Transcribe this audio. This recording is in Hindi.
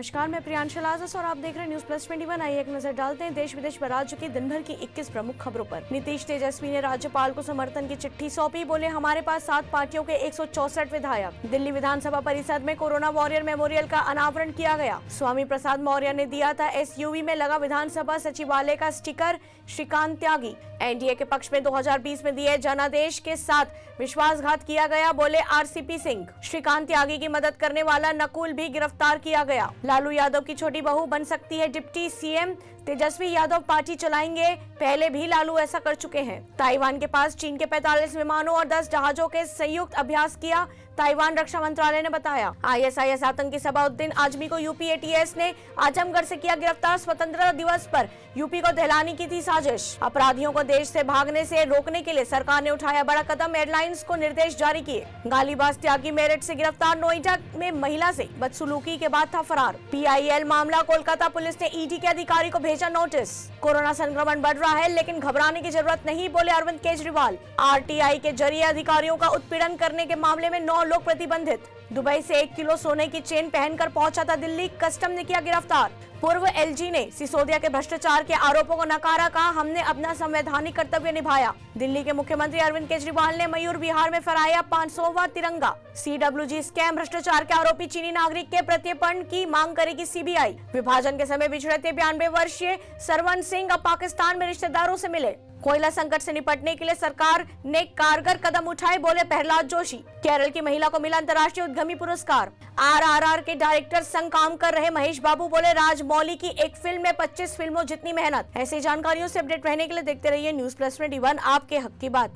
नमस्कार, मैं प्रियांशु लाजस और आप देख रहे हैं न्यूज प्लस 21। आइए एक नजर डालते हैं देश विदेश में राज्य की दिन भर की 21 प्रमुख खबरों पर। नीतीश तेजस्वी ने राज्यपाल को समर्थन की चिट्ठी सौंपी। बोले, हमारे पास 7 पार्टियों के 164 विधायक। दिल्ली विधानसभा परिषद में कोरोना वॉरियर मेमोरियल का अनावरण किया गया। स्वामी प्रसाद मौर्य ने दिया था SUV में लगा विधानसभा सचिवालय का स्टिकर। श्रीकांत त्यागी। एनडीए के पक्ष में 2020 में दिए जनादेश के साथ विश्वासघात किया गया। बोले RCP सिंह। श्रीकांत त्यागी की मदद करने वाला नकुल भी गिरफ्तार किया गया। लालू यादव की छोटी बहू बन सकती है deputy CM। Tejashwi Yadav party चलाएंगे, पहले भी लालू ऐसा कर चुके हैं। ताइवान के पास चीन के 45 विमानों और 10 जहाजों के संयुक्त अभ्यास किया, ताइवान रक्षा मंत्रालय ने बताया। ISIS आतंकी सबाउद्दीन आजमी को UP ATS ने आजमगढ़ से किया गिरफ्तार। स्वतंत्रता दिवस पर यूपी को दहलाने की थी साजिश। अपराधियों को देश से भागने से रोकने के लिए सरकार ने उठाया बड़ा कदम, एयरलाइंस को निर्देश जारी किए। गालीबाज त्यागी मेरठ से गिरफ्तार, नोएडा में महिला से बदसलूकी के बाद था फरार। PIL मामला, कोलकाता पुलिस ने ED के अधिकारी को भेजा नोटिस। कोरोना संक्रमण बढ़ रहा है लेकिन घबराने की जरूरत नहीं, बोले अरविंद केजरीवाल। RTI के जरिए अधिकारियों का उत्पीड़न करने के मामले में 9 लोग प्रतिबंधित। दुबई से 1 किलो सोने की चेन पहनकर पहुंचा था दिल्ली, कस्टम ने किया गिरफ्तार। पूर्व LG ने सिसोदिया के भ्रष्टाचार के आरोपों को नकारा, कहा हमने अपना संवैधानिक कर्तव्य निभाया। दिल्ली के मुख्यमंत्री अरविंद केजरीवाल ने मयूर विहार में फहराया 500वां तिरंगा। CWG स्कैम भ्रष्टाचार के आरोपी चीनी नागरिक के प्रत्यर्पण की मांग करेगी CBI। विभाजन के समय बिछड़े थे 92 वर्षीय सरवन सिंह, अब पाकिस्तान में रिश्तेदारों से मिले। कोयला संकट से निपटने के लिए सरकार ने कारगर कदम उठाए, बोले प्रहलाद जोशी। केरल की महिला को मिला अंतर्राष्ट्रीय उद्यमी पुरस्कार। RRR के डायरेक्टर संग काम कर रहे महेश बाबू, बोले राजमौली की एक फिल्म में 25 फिल्मों जितनी मेहनत। ऐसी जानकारियों से अपडेट रहने के लिए देखते रहिए न्यूज प्लस 21, आपके हक की बात।